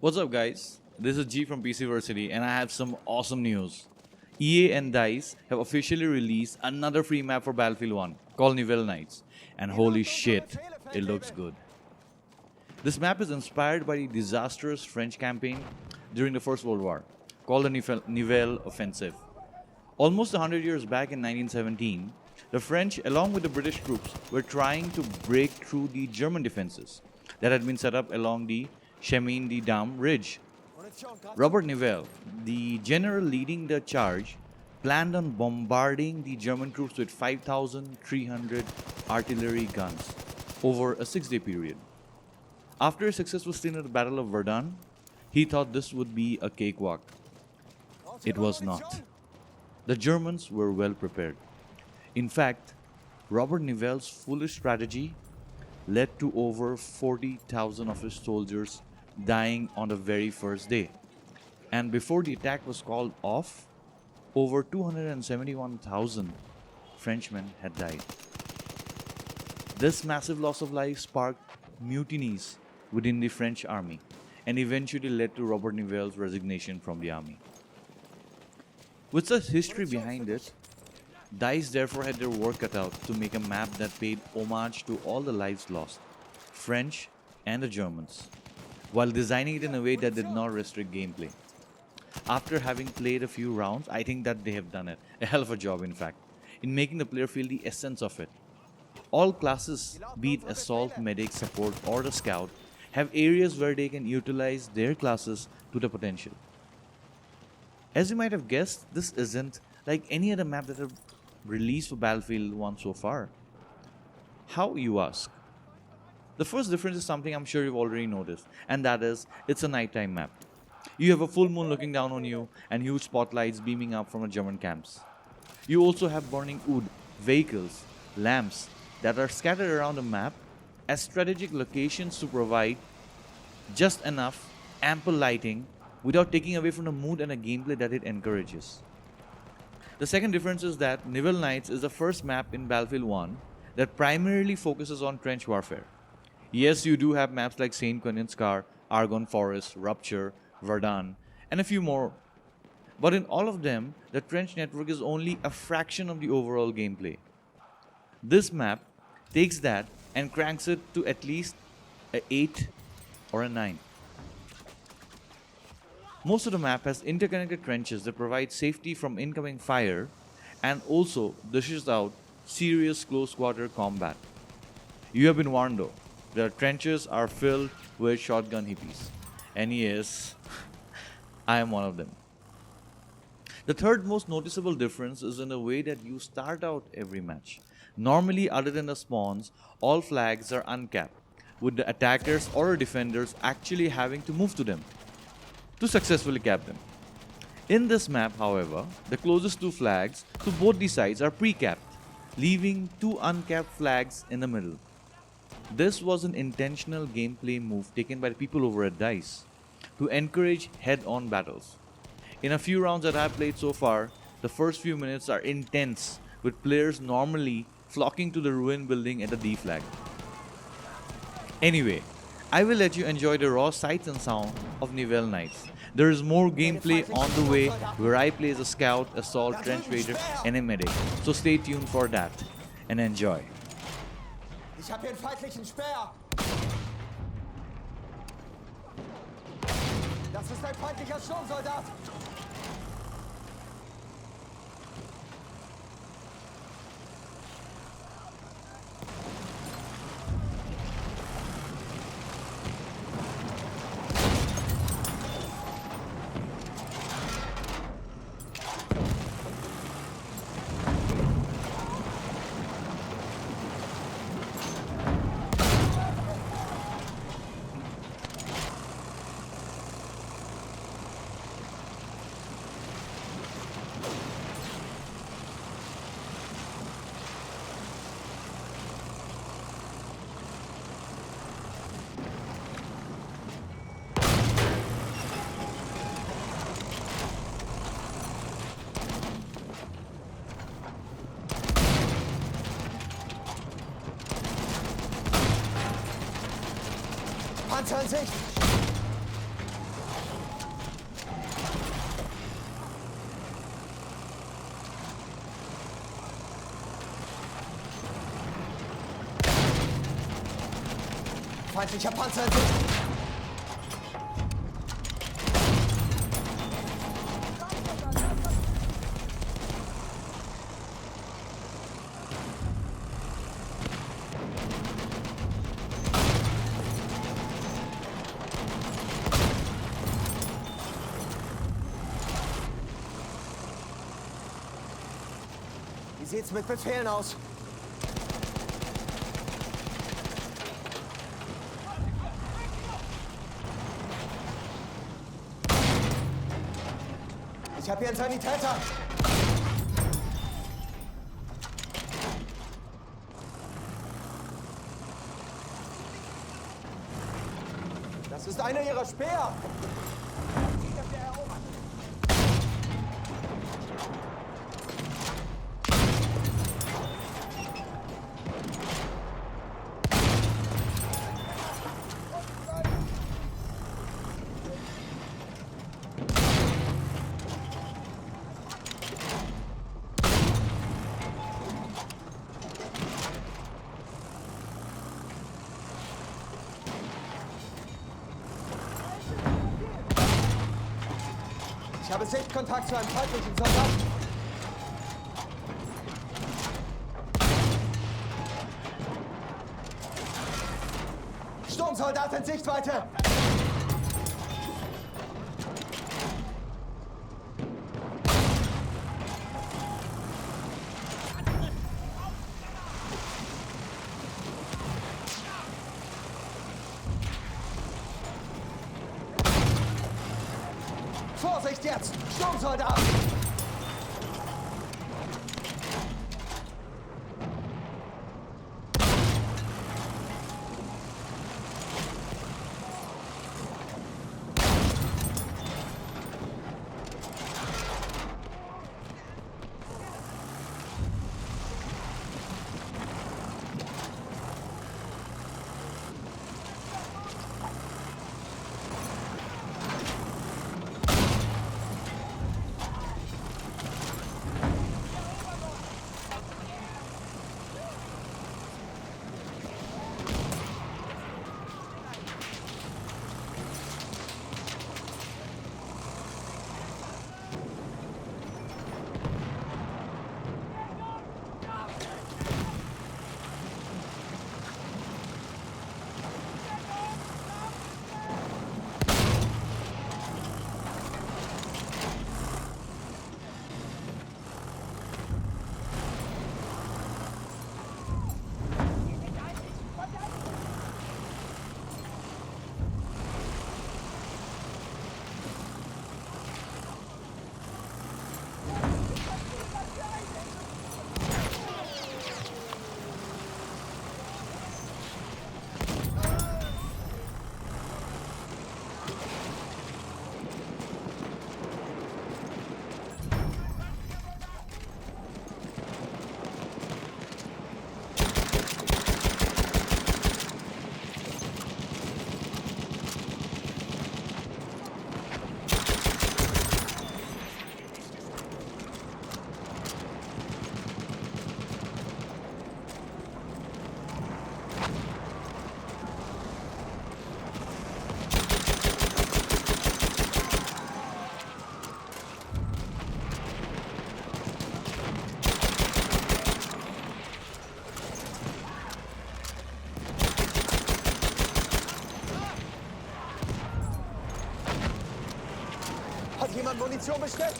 What's up, guys? This is G from PCversity, and I have some awesome news. EA and DICE have officially released another free map for Battlefield 1 called Nivelle Nights, and holy shit, it looks good. This map is inspired by the disastrous French campaign during the First World War, called the Nivelle Offensive. Almost 100 years back in 1917, the French, along with the British troops, were trying to break through the German defenses that had been set up along the Chemin des Dames Ridge. Robert Nivelle, the general leading the charge, planned on bombarding the German troops with 5,300 artillery guns over a 6-day period. After a successful stint at the Battle of Verdun, he thought this would be a cakewalk. It was not. The Germans were well prepared. In fact, Robert Nivelle's foolish strategy led to over 40,000 of his soldiers dying on the very first day. And before the attack was called off, over 271,000 Frenchmen had died. This massive loss of life sparked mutinies within the French army and eventually led to Robert Nivelle's resignation from the army. With such history behind it, DICE therefore had their work cut out to make a map that paid homage to all the lives lost, French and the Germans, while designing it in a way that did not restrict gameplay. After having played a few rounds, I think that they have done it, a hell of a job in fact, in making the player feel the essence of it. All classes, be it Assault, Medic, Support or the Scout, have areas where they can utilize their classes to the potential. As you might have guessed, this isn't like any other map that have released for Battlefield 1 so far. How, you ask? The first difference is something I'm sure you've already noticed, and that is, it's a nighttime map. You have a full moon looking down on you and huge spotlights beaming up from the German camps. You also have burning wood, vehicles, lamps that are scattered around the map as strategic locations to provide just enough ample lighting without taking away from the mood and the gameplay that it encourages. The second difference is that Nivelle Nights is the first map in Battlefield 1 that primarily focuses on trench warfare. Yes, you do have maps like St. Quentin Scar, Argonne Forest, Rupture, Verdun, and a few more. But in all of them, the trench network is only a fraction of the overall gameplay. This map takes that and cranks it to at least a 8 or a 9. Most of the map has interconnected trenches that provide safety from incoming fire and also dishes out serious close quarter combat. You have been warned though, the trenches are filled with shotgun hippies. And yes, I am one of them. The third most noticeable difference is in the way that you start out every match. Normally, other than the spawns, all flags are uncapped, with the attackers or defenders actually having to move to them to successfully cap them. In this map, however, the closest two flags to both the sides are pre-capped, leaving two uncapped flags in the middle. This was an intentional gameplay move taken by the people over at DICE to encourage head-on battles. In a few rounds that I've played so far, the first few minutes are intense, with players normally flocking to the ruined building at the D flag. Anyway, I will let you enjoy the raw sights and sound of Nivelle Nights. There is more gameplay on the way where I play as a scout, assault, trench raider and a medic. So stay tuned for that and enjoy. Ich habe hier einen feindlichen Speer! Das ist ein feindlicher Sturmsoldat! Panzer in Sicht! Feindlicher Panzer in Sicht. Wie sieht's mit Befehlen aus? Ich habe hier einen Sanitäter. Das ist einer ihrer Speer. Ich habe Sichtkontakt zu einem feindlichen Soldaten. Sturmsoldat in Sichtweite! Vorsicht jetzt! Sturmsoldat! Hat jemand Munition bestellt?